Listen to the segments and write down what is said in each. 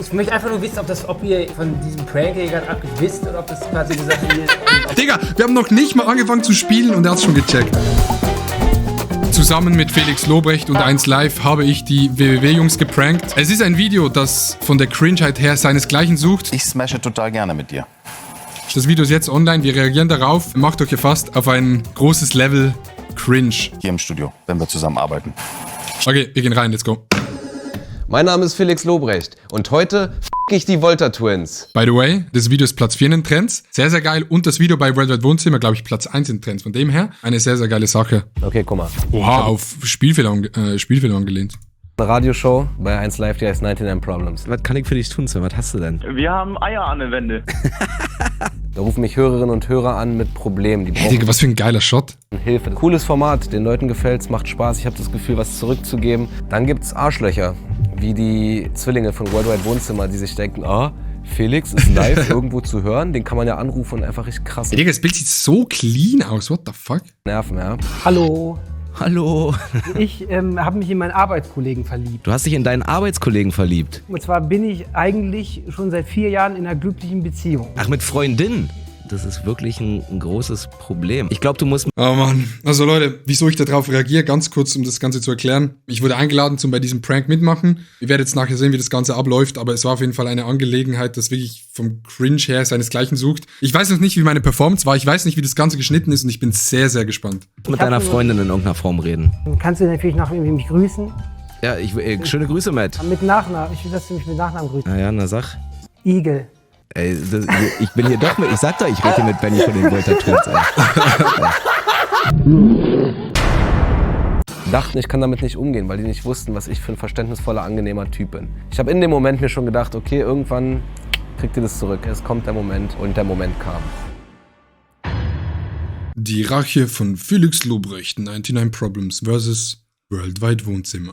Ich möchte einfach nur wissen, ob ihr von diesem Prank hier gerade abgeht wisst oder ob das quasi eine Sache hier ist. Digga, wir haben noch nicht mal angefangen zu spielen und er hat's schon gecheckt. Zusammen mit Felix Lobrecht und 1Live habe ich die WWW-Jungs geprankt. Es ist ein Video, das von der Cringeheit her seinesgleichen sucht. Ich smashe total gerne mit dir. Das Video ist jetzt online, wir reagieren darauf. Macht euch gefasst auf ein großes Level Cringe. Hier im Studio, wenn wir zusammen arbeiten. Okay, wir gehen rein, let's go. Mein Name ist Felix Lobrecht und heute ich die Volta Twins. By the way, das Video ist Platz 4 in den Trends. Sehr, sehr geil. Und das Video bei Worldwide Wohnzimmer, glaube ich, Platz 1 in den Trends. Von dem her, eine sehr, sehr geile Sache. Okay, guck mal. Oha, auf Spielfilm angelehnt. Eine Radioshow bei 1Live, die heißt 99 Problems. Was kann ich für dich tun, Sven? Was hast du denn? Wir haben Eier an den Wänden. Da rufen mich Hörerinnen und Hörer an mit Problemen. Die Hey, Digga, was für ein geiler Shot. Hilfe. Cooles Format, den Leuten gefällt's, macht Spaß. Ich habe das Gefühl, was zurückzugeben. Dann gibt's Arschlöcher, wie die Zwillinge von Worldwide Wohnzimmer, die sich denken, Felix ist live irgendwo zu hören, den kann man ja anrufen und einfach richtig krass Hey, Digga, das Bild sieht so clean aus. What the fuck? nerven, ja. Hallo. Hallo. Ich habe mich in meinen Arbeitskollegen verliebt. Du hast dich in deinen Arbeitskollegen verliebt. Und zwar bin ich eigentlich schon seit 4 Jahren in einer glücklichen Beziehung. Ach, mit Freundin? Das ist wirklich ein großes Problem. Ich glaube, du musst... Oh Mann. Also Leute, wieso ich darauf reagiere, ganz kurz, um das Ganze zu erklären. Ich wurde eingeladen zum bei diesem Prank mitmachen. Ihr werdet jetzt nachher sehen, wie das Ganze abläuft, aber es war auf jeden Fall eine Angelegenheit, das wirklich vom Cringe her seinesgleichen sucht. Ich weiß noch nicht, wie meine Performance war, ich weiß nicht, wie das Ganze geschnitten ist und ich bin sehr, sehr gespannt. mit deiner Freundin in irgendeiner Form reden. Kannst du natürlich noch irgendwie mich grüßen? Ja, schöne Grüße, Matt. Mit Nachnamen. Ich will, dass du mich mit Nachnamen grüßt. Na ja, na sag. Igel. Ey, ich bin hier doch mit... Ich sag doch, ich rede hier mit Benny von den Volta Twins, ey. Dachten, ich kann damit nicht umgehen, weil die nicht wussten, was ich für ein verständnisvoller, angenehmer Typ bin. Ich habe in dem Moment mir schon gedacht, okay, irgendwann kriegt ihr das zurück. Es kommt der Moment und der Moment kam. Die Rache von Felix Lobrecht, 99 Problems vs. Worldwide Wohnzimmer.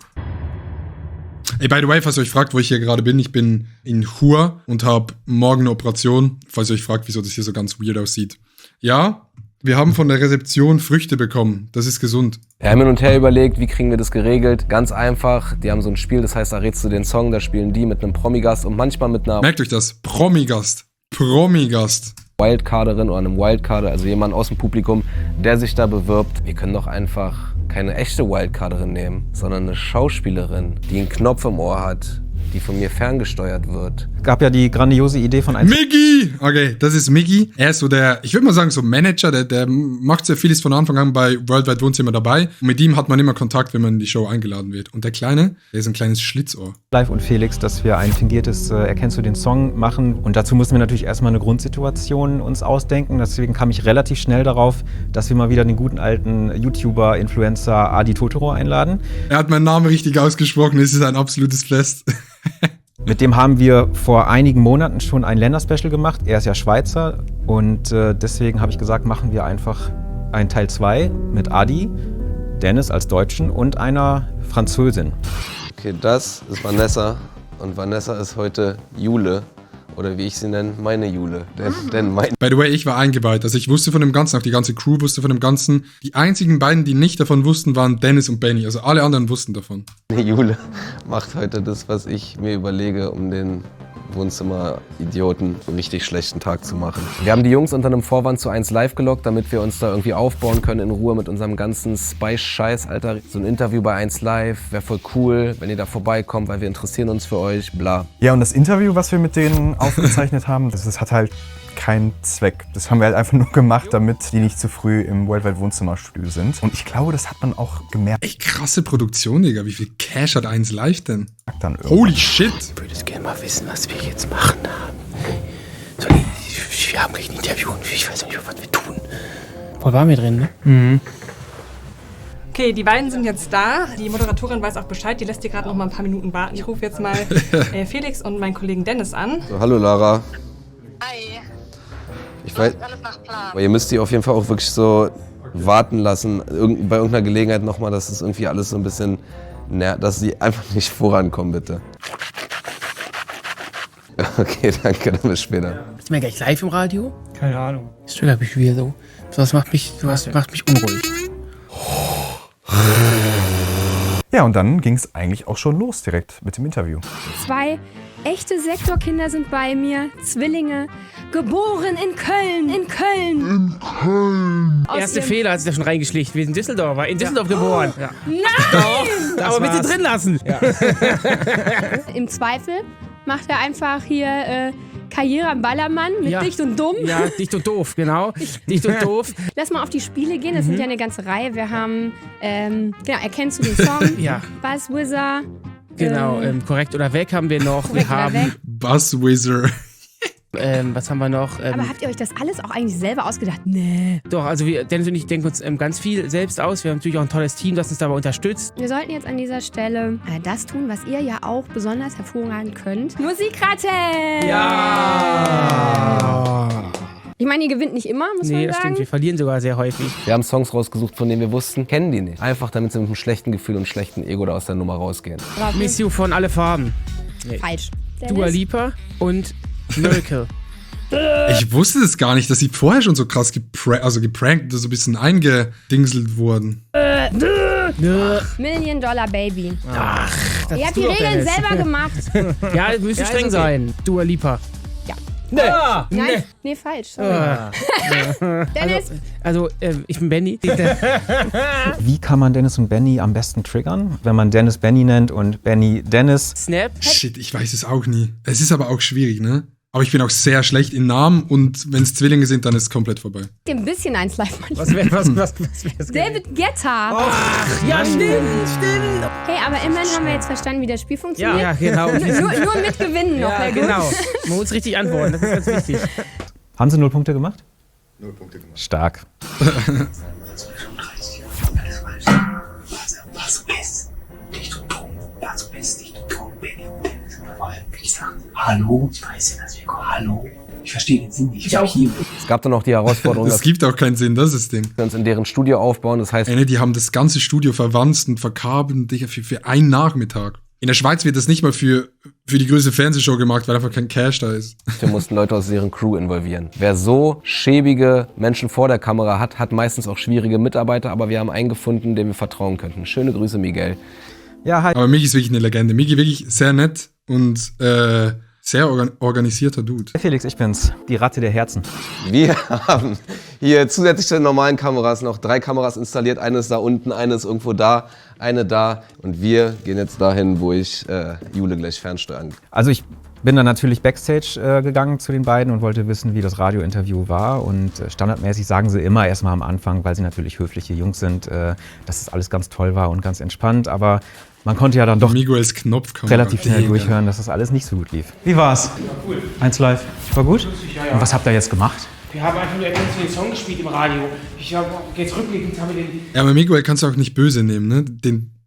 Ey, by the way, falls ihr euch fragt, wo ich hier gerade bin, ich bin in Chur und habe morgen eine Operation, falls ihr euch fragt, wieso das hier so ganz weird aussieht. Ja, wir haben von der Rezeption Früchte bekommen, das ist gesund. Wir haben hin und her überlegt, wie kriegen wir das geregelt. Ganz einfach, die haben so ein Spiel, das heißt, da rätst du den Song, da spielen die mit einem Promigast und manchmal mit einer Merkt euch das, Promigast. Promigast. Wildcarderin oder einem Wildcarder, also jemand aus dem Publikum, der sich da bewirbt. Wir können doch einfach keine echte Wildcarderin nehmen, sondern eine Schauspielerin, die einen Knopf im Ohr hat, die von mir ferngesteuert wird. Es gab ja die grandiose Idee von Miggy! Okay, das ist Miggy. Er ist so der, ich würde mal sagen, so Manager, der macht sehr vieles von Anfang an bei Worldwide Wohnzimmer dabei. Und mit ihm hat man immer Kontakt, wenn man in die Show eingeladen wird. Und der Kleine, der ist ein kleines Schlitzohr. Live und Felix, dass wir ein fingiertes Erkennst du den Song machen. Und dazu mussten wir natürlich erstmal eine Grundsituation uns ausdenken. Deswegen kam ich relativ schnell darauf, dass wir mal wieder den guten alten YouTuber, Influencer Adi Totoro einladen. Er hat meinen Namen richtig ausgesprochen, es ist ein absolutes Fest. Mit dem haben wir vor einigen Monaten schon ein Länderspecial gemacht. Er ist ja Schweizer und deswegen habe ich gesagt, machen wir einfach ein Teil 2 mit Adi, Dennis als Deutschen und einer Französin. Okay, das ist Vanessa und Vanessa ist heute Jule. Oder wie ich sie nenne, meine Jule. Denn mein By the way, ich war eingeweiht. Also ich wusste von dem Ganzen, auch die ganze Crew wusste von dem Ganzen. Die einzigen beiden, die nicht davon wussten, waren Dennis und Benny. Also alle anderen wussten davon. Jule macht heute das, was ich mir überlege, um den Wohnzimmer-Idioten einen richtig schlechten Tag zu machen. Wir haben die Jungs unter einem Vorwand zu 1Live gelockt, damit wir uns da irgendwie aufbauen können in Ruhe mit unserem ganzen Spice-Scheiß, Alter. So ein Interview bei 1Live wäre voll cool, wenn ihr da vorbeikommt, weil wir interessieren uns für euch, bla. Ja, und das Interview, was wir mit denen aufgezeichnet haben, das hat halt keinen Zweck. Das haben wir halt einfach nur gemacht, damit die nicht zu früh im Worldwide Wohnzimmerstudio sind. Und ich glaube, das hat man auch gemerkt. Echt krasse Produktion, Digga. Wie viel Cash hat 1Live denn? Dann Holy shit! Ich würde es gerne mal wissen, was wir jetzt machen haben. Wir haben gleich ein Interview und ich weiß nicht, was wir tun. Voll waren wir drin, ne? Mhm. Okay, die beiden sind jetzt da. Die Moderatorin weiß auch Bescheid. Die lässt dir gerade noch mal ein paar Minuten warten. Ich rufe jetzt mal Felix und meinen Kollegen Dennis an. So, hallo Lara. Hi. Ich weiß, Alles nach Plan. aber ihr müsst die auf jeden Fall auch wirklich so warten lassen, bei irgendeiner Gelegenheit nochmal, dass das irgendwie alles so ein bisschen, dass sie einfach nicht vorankommen, bitte. Okay, danke, dann bis später. Ist mir gleich live im Radio? Keine Ahnung. Das triggert mich wieder so. Das macht mich unruhig. Ja, und dann ging es eigentlich auch schon los direkt mit dem Interview. 2 Echte Sektorkinder sind bei mir, Zwillinge, geboren in Köln. Erste Fehler hat sich da schon reingeschlichen. Wir sind Düsseldorfer, in Düsseldorf geboren. Ja. Nein! Aber bitte drin lassen. Ja. Im Zweifel macht er einfach hier Karriere am Ballermann mit Dicht und Dumm. Ja, Dicht und Doof, genau. Dicht und Doof. Lass mal auf die Spiele gehen, das sind ja eine ganze Reihe. Wir haben, erkennst du den Song? Ja. Buzz Wizard. Genau, Korrekt oder Weg haben wir noch. Wir haben Buzzwizard. was haben wir noch? Aber habt ihr euch das alles auch eigentlich selber ausgedacht? Nee. Doch, also Dennis und ich denken uns ganz viel selbst aus. Wir haben natürlich auch ein tolles Team, das uns dabei unterstützt. Wir sollten jetzt an dieser Stelle das tun, was ihr ja auch besonders hervorragend könnt. Musikratte! Ja! Ich meine, ihr gewinnt nicht immer, muss man sagen. Nee, das stimmt. Wir verlieren sogar sehr häufig. Wir haben Songs rausgesucht, von denen wir wussten, kennen die nicht. Einfach damit sie mit einem schlechten Gefühl und schlechten Ego da aus der Nummer rausgehen. Miss You von Alle Farben. Nee. Falsch. Dua Lipa und Miracle. Ich wusste das gar nicht, dass sie vorher schon so krass geprankt, so ein bisschen eingedingselt wurden. Million Dollar Baby. Ach, das Ihr habt die Regeln selber gemacht. Ja, wir müssen streng sein. Dua Lipa. Ja. Nee. Nein, nee, falsch. Sorry. Dennis? Also, ich bin Benny. Wie kann man Dennis und Benny am besten triggern? Wenn man Dennis Benny nennt und Benny Dennis. Snap? Shit, ich weiß es auch nie. Es ist aber auch schwierig, ne? Aber ich bin auch sehr schlecht in Namen und wenn es Zwillinge sind, dann ist es komplett vorbei. Ein bisschen eins live manchmal. Was David Guetta. Ach, ja, stimmt. Hey, aber immerhin haben wir jetzt verstanden, wie das Spiel funktioniert. Ja, genau. nur mit Gewinnen noch. Ja, genau. Man muss richtig antworten, das ist ganz wichtig. Haben Sie 0 Punkte gemacht? 0 Punkte gemacht. Stark. Hallo, ich weiß ja, dass wir kommen. Hallo, ich verstehe den Sinn nicht. Ich auch hier. Es gab dann noch die Herausforderung, Das gibt auch keinen Sinn, das ist das Ding. wir uns in deren Studio aufbauen. Das heißt, Ey, ne, die haben das ganze Studio verwanzt und verkabelt, Digga, für einen Nachmittag. In der Schweiz wird das nicht mal für die größte Fernsehshow gemacht, weil einfach kein Cash da ist. wir mussten Leute aus deren Crew involvieren. Wer so schäbige Menschen vor der Kamera hat, hat meistens auch schwierige Mitarbeiter, aber wir haben einen gefunden, dem wir vertrauen könnten. Schöne Grüße, Miguel. Ja, hi. Aber Migi ist wirklich eine Legende. Migi wirklich sehr nett und sehr organisierter Dude. Felix, ich bin's. Die Ratte der Herzen. Wir haben hier zusätzlich zu den normalen Kameras noch 3 Kameras installiert. Eine ist da unten, eine ist irgendwo da, eine da. Und wir gehen jetzt dahin, wo ich Jule gleich fernsteuern. Also ich bin dann natürlich Backstage gegangen zu den beiden und wollte wissen, wie das Radiointerview war. Und standardmäßig sagen sie immer erstmal am Anfang, weil sie natürlich höfliche Jungs sind, dass das alles ganz toll war und ganz entspannt. Aber man konnte ja dann doch Miguels Knopfkamera. relativ schnell durchhören, dass das alles nicht so gut lief. Wie war's? War cool. 1 live. War gut? Ja. Und was habt ihr jetzt gemacht? Wir haben einfach nur erkannt, den Song gespielt im Radio. Ich habe jetzt rückblickend haben wir den. Ja, aber Miguel kannst du auch nicht böse nehmen, ne?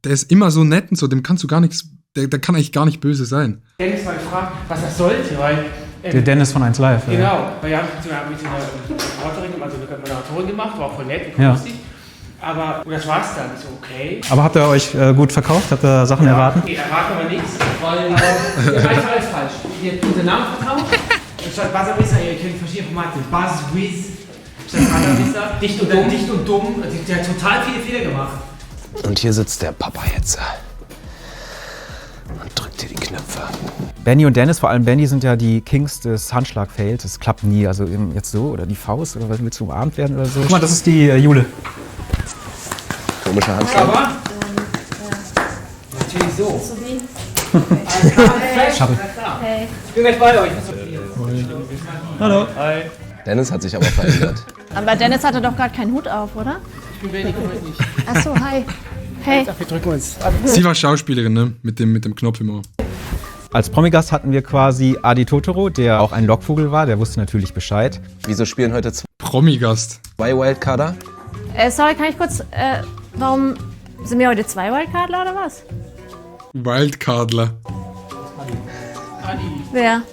Der ist immer so nett und so, dem kannst du gar nichts, der kann eigentlich gar nicht böse sein. Dennis mal gefragt, was das sollte, weil. Der Dennis von 1 Live. Genau, weil wir haben mit einer Reporterin, also eine Moderatorin gemacht, war auch voll nett und Ja. lustig. Aber das war's dann. Ich so, okay. Aber habt ihr euch gut verkauft? Habt ihr Sachen erwarten? Nee, erwarten aber nichts, weil wir haben einfach alles falsch. Ihr habt unseren Namen vertauscht. Statt Buzzwizard, ihr kennt verschiedene Formate. Buzzwiz, statt Buzzwizard, Dicht und Dumm. Der hat total viele Fehler gemacht. Und hier sitzt der Papa jetzt und drückt hier die Knöpfe. Benny und Dennis, vor allem Benny, sind ja die Kings des Handschlagfelds. Das klappt nie. Also eben jetzt so oder die Faust oder willst du umarmt werden oder so? Guck mal, das ist die Jule. Komischer Handschlag. Aber natürlich so. Hey. Ich bin gleich bei euch. Hallo. Hi. Dennis hat sich aber verändert. Aber Dennis hatte doch gerade keinen Hut auf, oder? Ich bin Benny, komm nicht. Achso, hi. Hey. Wir drücken uns. Sie war Schauspielerin, ne? Mit dem Knopf im Ohr. Als Promigast hatten wir quasi Adi Totoro, der auch ein Lockvogel war. Der wusste natürlich Bescheid. Wieso spielen heute Promigast. 2 Wildcarder? Sorry, kann ich kurz, warum sind wir heute 2 Wildcardler oder was? Wildcardler. Wer?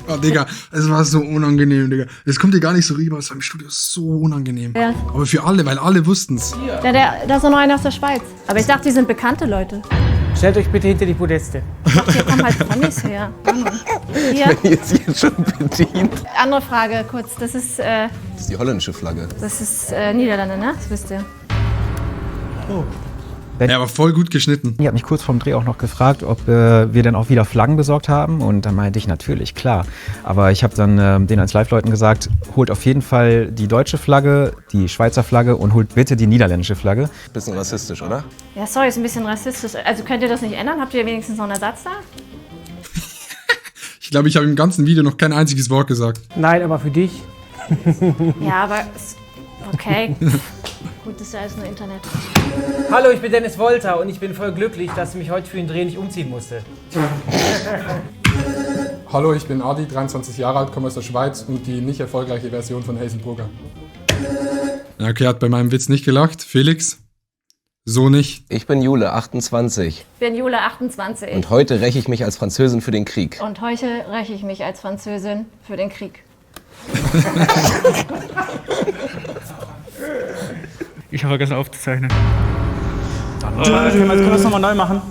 Oh, Digga, es war so unangenehm, Digga. Es kommt dir gar nicht so rüber, es war im Studio so unangenehm. Wer? Aber für alle, weil alle wussten's. Ja, da ist noch einer aus der Schweiz. Aber ich dachte, die sind bekannte Leute. Stellt euch bitte hinter die Podeste. Ich dachte, hier kommen halt Promis her. Hier, Wenn ihr sie jetzt schon bedient. andere Frage kurz. Das ist Das ist die holländische Flagge. Niederlande, ne? Das wisst ihr. Er war voll gut geschnitten. Ich habe mich kurz vorm Dreh auch noch gefragt, ob wir dann auch wieder Flaggen besorgt haben. Und dann meinte ich, natürlich, klar. Aber ich habe dann den als Live-Leuten gesagt, holt auf jeden Fall die deutsche Flagge, die Schweizer Flagge und holt bitte die niederländische Flagge. Bisschen rassistisch, oder? Ja, sorry, ist ein bisschen rassistisch. Also könnt ihr das nicht ändern? Habt ihr wenigstens noch einen Ersatz da? Ich glaube, ich habe im ganzen Video noch kein einziges Wort gesagt. Nein, aber für dich. Ja, aber okay. Gut, das ist ja alles nur Internet. Hallo, ich bin Dennis Wolter und ich bin voll glücklich, dass ich mich heute für den Dreh nicht umziehen musste. Hallo, ich bin Adi, 23 Jahre alt, komme aus der Schweiz und die nicht erfolgreiche Version von Hazelbrugger. Okay, hat bei meinem Witz nicht gelacht. Felix? So nicht. Ich bin Jule, 28. Ich bin Jule, 28. Und heute räche ich mich als Französin für den Krieg. Und heute räche ich mich als Französin für den Krieg. Ich habe vergessen aufzuzeichnen. Können wir das nochmal neu machen?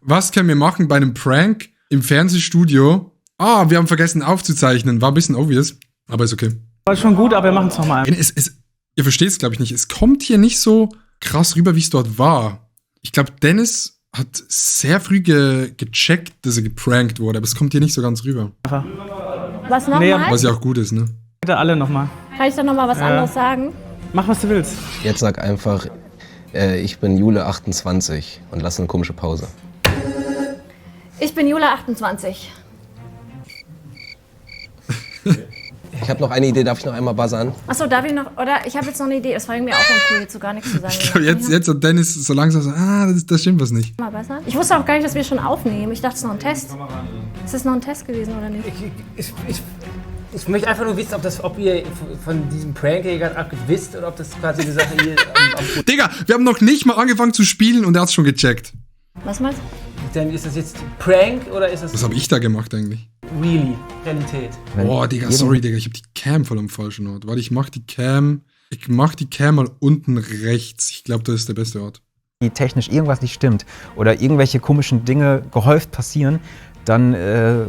Was können wir machen bei einem Prank im Fernsehstudio? Ah, wir haben vergessen aufzuzeichnen. War ein bisschen obvious, aber ist okay. War schon gut, aber wir machen es nochmal. Ihr versteht es, glaube ich, nicht. Es kommt hier nicht so krass rüber, wie es dort war. Ich glaube, Dennis hat sehr früh gecheckt, dass er geprankt wurde, aber es kommt hier nicht so ganz rüber. Was nochmal? Was ja auch gut ist, ne? Bitte alle nochmal. Kann ich da nochmal was anderes sagen? Mach, was du willst. Jetzt sag einfach, ich bin Jule, 28 und lass eine komische Pause. Ich bin Jule, 28. Ich habe noch eine Idee, darf ich noch einmal buzzern? Achso, darf ich noch, oder? Ich habe jetzt noch eine Idee, das war irgendwie auch uncool, jetzt so gar nichts zu sagen. Ich glaube, jetzt hat Dennis so langsam so, das stimmt was nicht. Mal besser? Ich wusste auch gar nicht, dass wir schon aufnehmen. Ich dachte, es ist noch ein Test. Ist das noch ein Test gewesen, oder nicht? Ich möchte einfach nur wissen, ob ihr von diesem Prank hier gerade wisst oder ob das quasi die Sache hier Digga, wir haben noch nicht mal angefangen zu spielen und er hat's schon gecheckt. Was meinst du? Denn ist das jetzt Prank oder ist das... Was habe ich da gemacht eigentlich? Really? Realität? Boah, Digga, sorry, Digga, ich habe die Cam voll am falschen Ort. Warte, ich mach die Cam mal unten rechts. Ich glaube, das ist der beste Ort. Wie technisch irgendwas nicht stimmt oder irgendwelche komischen Dinge gehäuft passieren, dann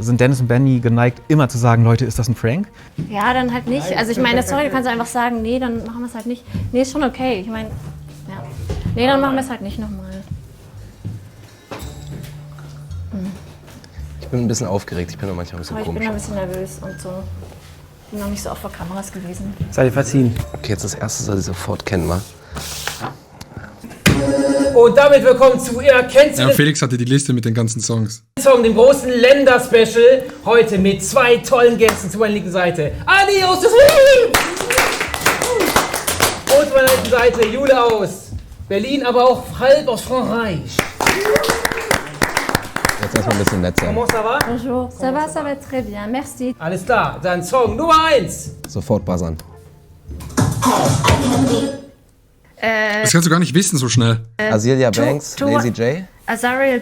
sind Dennis und Benny geneigt, immer zu sagen, Leute, ist das ein Prank? Ja, dann halt nicht. Also ich meine, sorry, du kannst einfach sagen, nee, dann machen wir es halt nicht. Nee, ist schon okay. Ich meine, ja. Nee, dann machen wir es halt nicht nochmal. Ich bin ein bisschen aufgeregt, ich bin auch manchmal ein bisschen Ich komisch. bin ein bisschen nervös und so. Bin noch nicht so oft vor Kameras gewesen. Sei dir verziehen. Okay, jetzt das erste soll ich sofort kennen, wa? Und damit willkommen zu Ihr kennt Ja, Felix hatte die Liste mit den ganzen Songs. Song, dem großen Länderspecial. Heute mit zwei tollen Gästen zu meiner linken Seite. Adi aus Berlin! Und zu meiner rechten Seite Jule aus Berlin, aber auch halb aus Frankreich. Jetzt erstmal ein bisschen nett sein. Comment ça va? Bonjour. Ça va très bien. Merci. Alles klar, dann Song Nummer 1. Sofort buzzern. Das kannst du gar nicht wissen so schnell. Azealia Banks, Lazy J. Azariel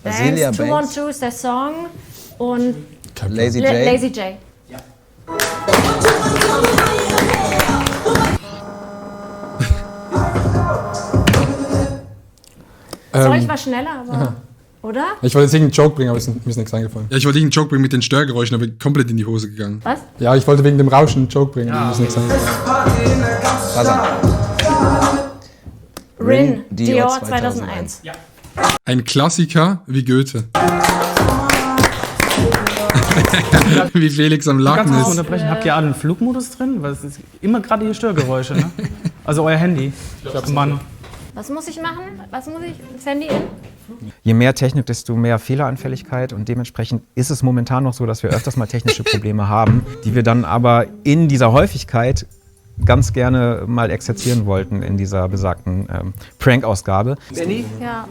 Banks, Azealia Banks. 212 ist der Song und Lazy J. Lazy J. Sorry, ich war schneller, aber... Oder? Ich wollte jetzt irgendeinen Joke bringen, aber mir ist nichts eingefallen. Ja, ich wollte irgendeinen Joke bringen mit den Störgeräuschen, aber komplett in die Hose gegangen. Was? Ja, ich wollte wegen dem Rauschen einen Joke bringen, mir ist nichts eingefallen. Buzzern. Rin, Dior 2001. Ja. Ein Klassiker wie Goethe. Wie Felix am Lachen Ganz kurz ist. unterbrechen. Habt ihr alle einen Flugmodus drin? Weil es ist immer gerade hier Störgeräusche, ne? Also euer Handy. Mann. Was muss ich machen? Was muss ich? Das Handy in? Je mehr Technik, desto mehr Fehleranfälligkeit und dementsprechend ist es momentan noch so, dass wir öfters mal technische Probleme haben, die wir dann aber in dieser Häufigkeit ganz gerne mal exerzieren wollten in dieser besagten Prank-Ausgabe. Benny? Ja.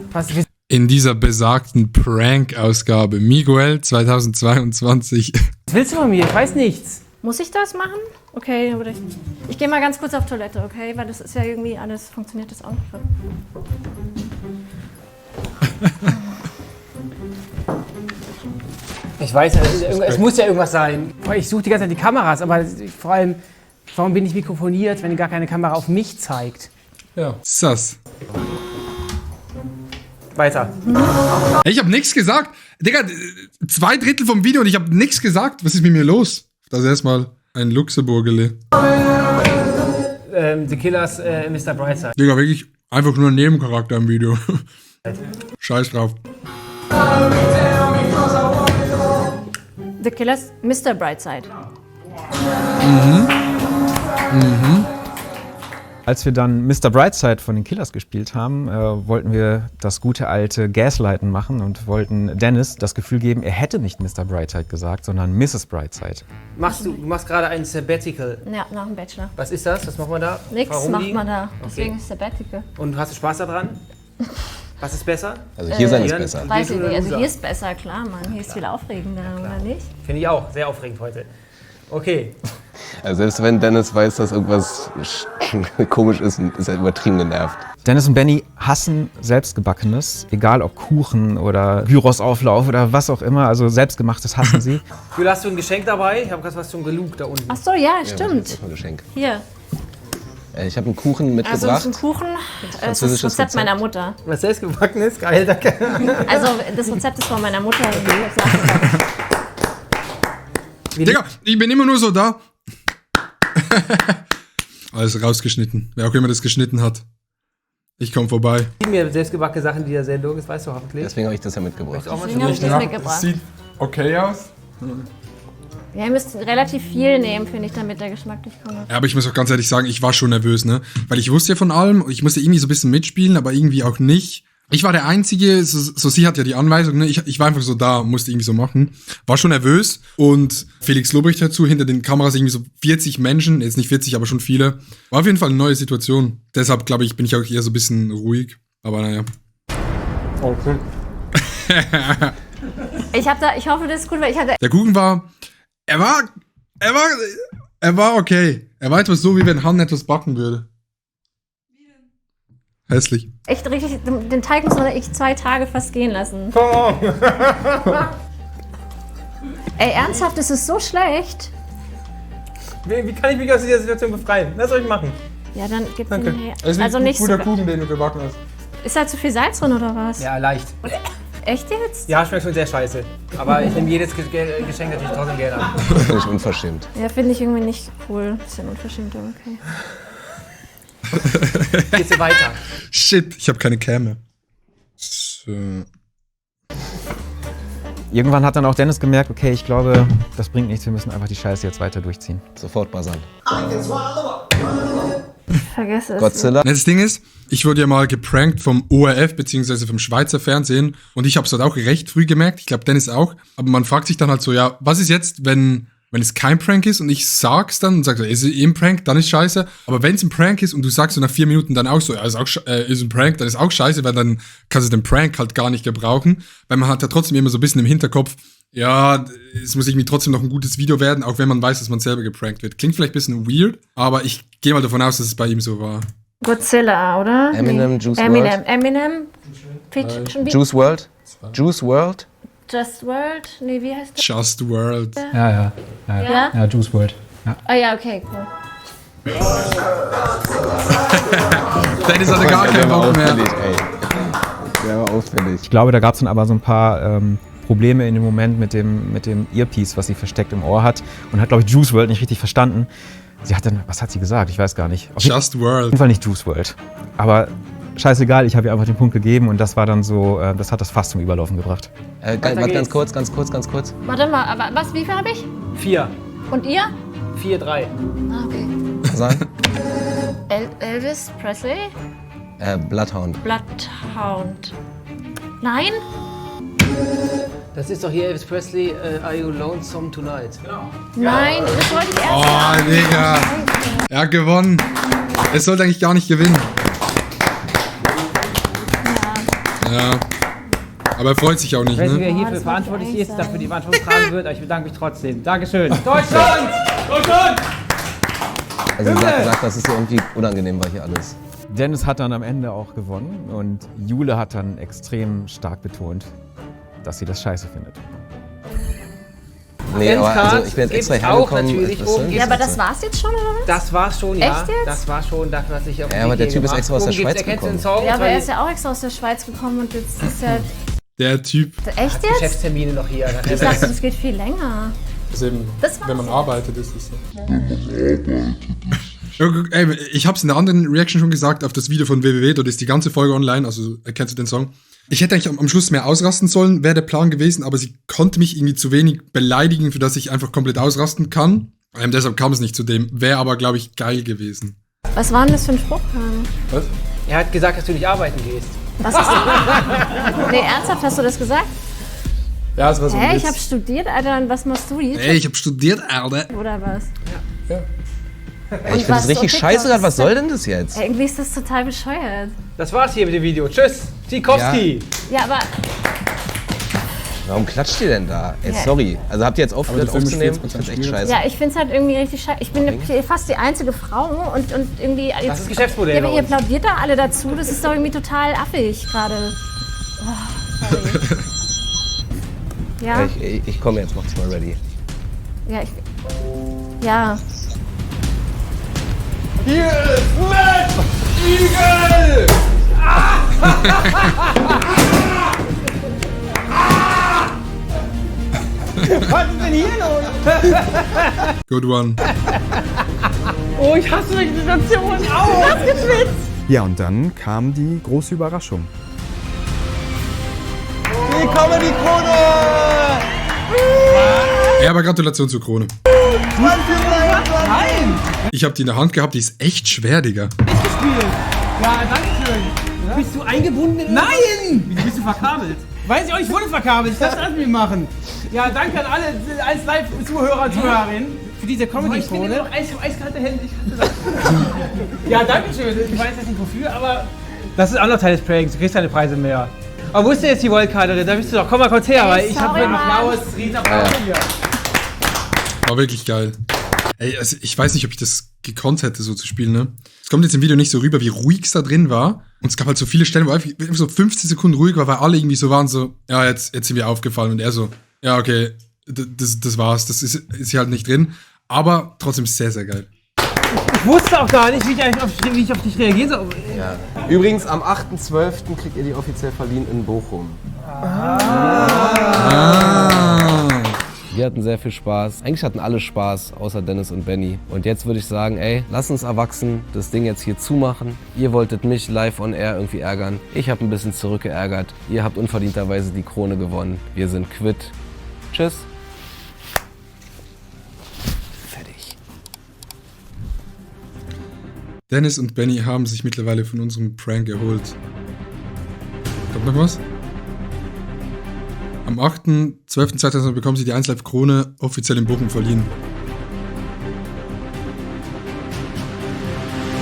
In dieser besagten Prank-Ausgabe Miguel 2022. Was willst du von mir? Ich weiß nichts. Muss ich das machen? Okay, oder ich gehe mal ganz kurz auf Toilette, okay? Weil das ist ja irgendwie alles, funktioniert das auch nicht. Ich weiß, es muss ja irgendwas sein. Ich suche die ganze Zeit die Kameras, aber vor allem, warum bin ich mikrofoniert, wenn gar keine Kamera auf mich zeigt? Ja. Sass. Weiter. Ich habe nichts gesagt. Digga, 2/3 vom Video und ich habe nichts gesagt. Was ist mit mir los? Das ist erstmal ein Luxemburgerle. The Killers, Mr. Brightside. Digga, wirklich Einfach nur ein Nebencharakter im Video. Scheiß drauf. The Killers, Mr. Brightside. Als wir dann Mr. Brightside von den Killers gespielt haben, wollten wir das gute alte Gaslighten machen und wollten Dennis das Gefühl geben, er hätte nicht Mr. Brightside gesagt, sondern Mrs. Brightside. Du machst gerade ein Sabbatical. Ja, nach dem Bachelor. Was ist das? Was macht man da? Nix Warum macht liegen? man da. Deswegen ist Sabbatical. Und hast du Spaß daran? Was ist besser? Also hier sein ist besser. Weiß ich nicht. Also hier ist besser, klar, Mann. Hier ist viel aufregender, oder nicht? Finde ich auch. Sehr aufregend heute. Okay. Also selbst wenn Dennis weiß, dass irgendwas komisch ist, ist er übertrieben genervt. Dennis und Benny hassen Selbstgebackenes, egal ob Kuchen oder Gyrosauflauf oder was auch immer. Also Selbstgemachtes hassen sie. Julia, hast du ein Geschenk dabei? Ich habe gerade was zum Gelugt da unten. Ach so, ja, stimmt. Das ist ein Geschenk. Hier. Ich habe einen Kuchen mitgebracht. Also das ist ein Kuchen. Das ist das Rezept meiner Mutter. Was selbstgebacken ist? Geil, danke. Also das Rezept ist von meiner Mutter. Digga, ich bin immer nur so da. Alles rausgeschnitten. Wer auch immer das geschnitten hat. Ich komme vorbei. Ich liebe mir selbstgebackene Sachen in dieser Sendung, das weißt du hoffentlich. Deswegen habe ich das ja mitgebracht. Deswegen habe ich das mitgebracht. Sieht okay aus. Ja, ihr müsst relativ viel nehmen, finde ich, damit der Geschmack nicht kommt. Ja, aber ich muss auch ganz ehrlich sagen, ich war schon nervös, ne? Weil ich wusste ja von allem, ich musste irgendwie so ein bisschen mitspielen, aber irgendwie auch nicht. Ich war der Einzige, so sie hat ja die Anweisung, ne? Ich war einfach so da, musste irgendwie so machen. War schon nervös und Felix Lobrecht dazu, hinter den Kameras irgendwie so 40 Menschen, jetzt nicht 40, aber schon viele. War auf jeden Fall eine neue Situation. Deshalb, glaube ich, bin ich auch eher so ein bisschen ruhig. Aber naja. Okay. Ich hoffe, das ist gut, weil ich hatte... Der Kuchen war, er war okay. Er war etwas so, wie wenn Han etwas backen würde. Hässlich. Echt richtig, den Teig muss man echt 2 Tage fast gehen lassen. Ey, ernsthaft, das ist so schlecht. Wie kann ich mich aus dieser Situation befreien? Lass euch machen. Ja, dann gibt's Danke. den her. Es ist Also ein nicht guter so. Kuchen, den du gebacken hast. Ist da zu viel Salz drin oder was? Ja, leicht. Echt jetzt? Ja, schmeckt schon sehr scheiße. Aber ich nehme jedes Geschenk natürlich trotzdem gerne an. Das finde ich unverschämt. Ja, finde ich irgendwie nicht cool. Bisschen unverschämt, aber okay. Geht's hier weiter? Shit, ich habe keine Cam mehr. So. Irgendwann hat dann auch Dennis gemerkt, okay, ich glaube, das bringt nichts, wir müssen einfach die Scheiße jetzt weiter durchziehen. Sofort buzzern. Vergesse es. Godzilla. Das Ding ist, ich wurde ja mal geprankt vom ORF bzw. vom Schweizer Fernsehen und ich habe es halt auch recht früh gemerkt, ich glaube Dennis auch, aber man fragt sich dann halt so, ja, was ist jetzt, wenn es kein Prank ist und ich sag's dann und sag so, ist es ein Prank, dann ist scheiße, aber wenn es ein Prank ist und du sagst so nach 4 Minuten dann auch so, ja, ist ein Prank, dann ist auch scheiße, weil dann kannst du den Prank halt gar nicht gebrauchen, weil man hat ja trotzdem immer so ein bisschen im Hinterkopf, ja, es muss irgendwie trotzdem noch ein gutes Video werden, auch wenn man weiß, dass man selber geprankt wird. Klingt vielleicht ein bisschen weird, aber ich gehe mal davon aus, dass es bei ihm so war. Godzilla, oder? Eminem, Nee. Juice Eminem. WRLD. Eminem. Feature, Juice WRLD. Juice WRLD. Just World? Nee, wie heißt das? Just World. Ja? Ja, Juice WRLD. Ja. Ah ja, okay, cool. Dennis hatte gar keinen Bock mehr. Der war auffällig. Ich glaube, da gab es dann aber so ein paar Probleme in dem Moment mit dem Earpiece, was sie versteckt im Ohr hat und hat, glaube ich, Juice WRLD nicht richtig verstanden. Sie hat dann, was hat sie gesagt? Ich weiß gar nicht. Just World. Auf jeden Fall nicht Juice WRLD. Aber scheißegal, ich habe ihr einfach den Punkt gegeben und das war dann so, das hat das fast zum Überlaufen gebracht. Ganz kurz. Warte mal, aber was, wie viel habe ich? 4. Und ihr? 4, 3. Ah, okay. Sagen? Elvis Presley? Bloodhound. Bloodhound. Nein? Das ist doch hier Elvis Presley, Are You Lonesome Tonight? Genau. Nein, das wollte ich erst Oh, sagen. Digga. Er hat gewonnen. Es sollte eigentlich gar nicht gewinnen. Ja. Aber er freut sich auch nicht, Ich weiß nicht, wer ne? hierfür verantwortlich ist, dafür die Verantwortung tragen wird, aber ich bedanke mich trotzdem. Dankeschön. Deutschland! Deutschland! Also sie sagt, das ist so irgendwie unangenehm war hier alles. Dennis hat dann am Ende auch gewonnen und Jule hat dann extrem stark betont, dass sie das scheiße findet. Nee, aber also ich bin jetzt Gibt's extra auch hergekommen. natürlich. Worum Ja, geht's aber das war's jetzt schon, oder was? Das war's schon, ja. Echt jetzt? Das war schon das, was ich auf Ja, aber der Typ ist gemacht. extra aus der Worum geht's? Schweiz Erkennst du den gekommen. Song? Ja, aber Weil er ist ja auch extra aus der Schweiz gekommen und jetzt ist er... Der Typ. Echt jetzt? Geschäftstermine noch hier. Ich dachte, das geht viel länger. Das ist eben, Das war's wenn man ja. arbeitet, ist es so. Ey, ich hab's in der anderen Reaction schon gesagt, auf das Video von WWW, dort ist die ganze Folge online, also kennst du den Song? Ich hätte eigentlich am Schluss mehr ausrasten sollen, wäre der Plan gewesen, aber sie konnte mich irgendwie zu wenig beleidigen, für das ich einfach komplett ausrasten kann. Deshalb kam es nicht zu dem, wäre aber, glaube ich, geil gewesen. Was war denn das für ein Spruch gerade? Was? Er hat gesagt, dass du nicht arbeiten gehst. Was hast du? Nee, ernsthaft, hast du das gesagt? Ja, das war so ein Hä, Witz. ich hab studiert, Alter, und was machst du jetzt? Ey, ich hab studiert, Alter. Oder was? Ja. Ich finde das richtig scheiße gerade. Was soll denn das jetzt? Irgendwie ist das total bescheuert. Das war's hier mit dem Video. Tschüss, Tschikowski. Ja, aber Warum klatscht ihr denn da? Ey, Ja. sorry. Also habt ihr jetzt aufgehört aufzunehmen? Das ist echt scheiße. ja, ich find's halt irgendwie richtig scheiße. Ich bin fast die einzige Frau und irgendwie... Das ist Geschäftsmodell Ja, aber bei ihr uns. applaudiert da alle dazu. Das ist doch irgendwie total affig gerade. Oh, sorry. Ja, Ich komme jetzt, mach's mal ready. ja, ja. Hier ist Matt Igel! Was ist denn hier los? Good one. Oh, ich hasse solche Situationen. Au! Das geschwitzt! Ja, und dann kam die große Überraschung. Hier kommen die Krone! Ja, aber Gratulation zur Krone. Nein! Ich habe die in der Hand gehabt, die ist echt schwer, Digga. Ja, danke schön. Bist du eingebunden? Nein! Wieso bist du verkabelt? Weiß ich auch, ich wurde verkabelt. Ich darf das mit mir machen. Ja, danke an alle als Live-Zuhörer, Zuhörerinnen für diese Comedy-Krone. Ich habe eiskalte Hände. Ja, danke schön. Ich weiß jetzt nicht wofür, aber... Das ist ein anderer Teil des Pranks. Du kriegst keine Preise mehr. Aber wo ist denn jetzt die Wildcard drin? Da bist du doch. Komm mal kurz her, weil ich habe einen Applaus. Riesenapplaus hier. War wirklich geil. Ey, also ich weiß nicht, ob ich das gekonnt hätte, so zu spielen, ne? Es kommt jetzt im Video nicht so rüber, wie ruhig es da drin war. Und es gab halt so viele Stellen, wo einfach so 15 Sekunden ruhig war, weil alle irgendwie so waren, so, ja, jetzt sind wir aufgefallen. Und er so, ja, okay, das war's. Das ist hier halt nicht drin. Aber trotzdem sehr, sehr geil. Ich wusste auch gar nicht, wie ich auf dich reagieren soll. Ja. Übrigens, am 8.12. kriegt ihr die offiziell verliehen in Bochum. Wir hatten sehr viel Spaß. Eigentlich hatten alle Spaß, außer Dennis und Benny. Und jetzt würde ich sagen, ey, lass uns erwachsen das Ding jetzt hier zumachen. Ihr wolltet mich live on air irgendwie ärgern. Ich habe ein bisschen zurückgeärgert. Ihr habt unverdienterweise die Krone gewonnen. Wir sind quitt. Tschüss. Fertig. Dennis und Benny haben sich mittlerweile von unserem Prank erholt. Kommt noch was? Am 8.12.2000 bekommen sie die 1Live-Krone offiziell in Bochum verliehen.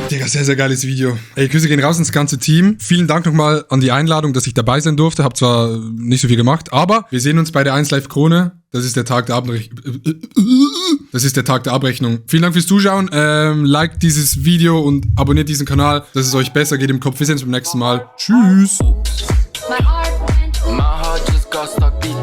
Digga, sehr, sehr geiles Video. Ey, Grüße gehen raus ins ganze Team. Vielen Dank nochmal an die Einladung, dass ich dabei sein durfte. Hab zwar nicht so viel gemacht, aber wir sehen uns bei der 1Live-Krone. Das ist der Tag der Abrechnung. Das ist der Tag der Abrechnung. Vielen Dank fürs Zuschauen. Liked dieses Video und abonniert diesen Kanal, dass es euch besser geht im Kopf. Wir sehen uns beim nächsten Mal. Tschüss. My heart just got stuck beat.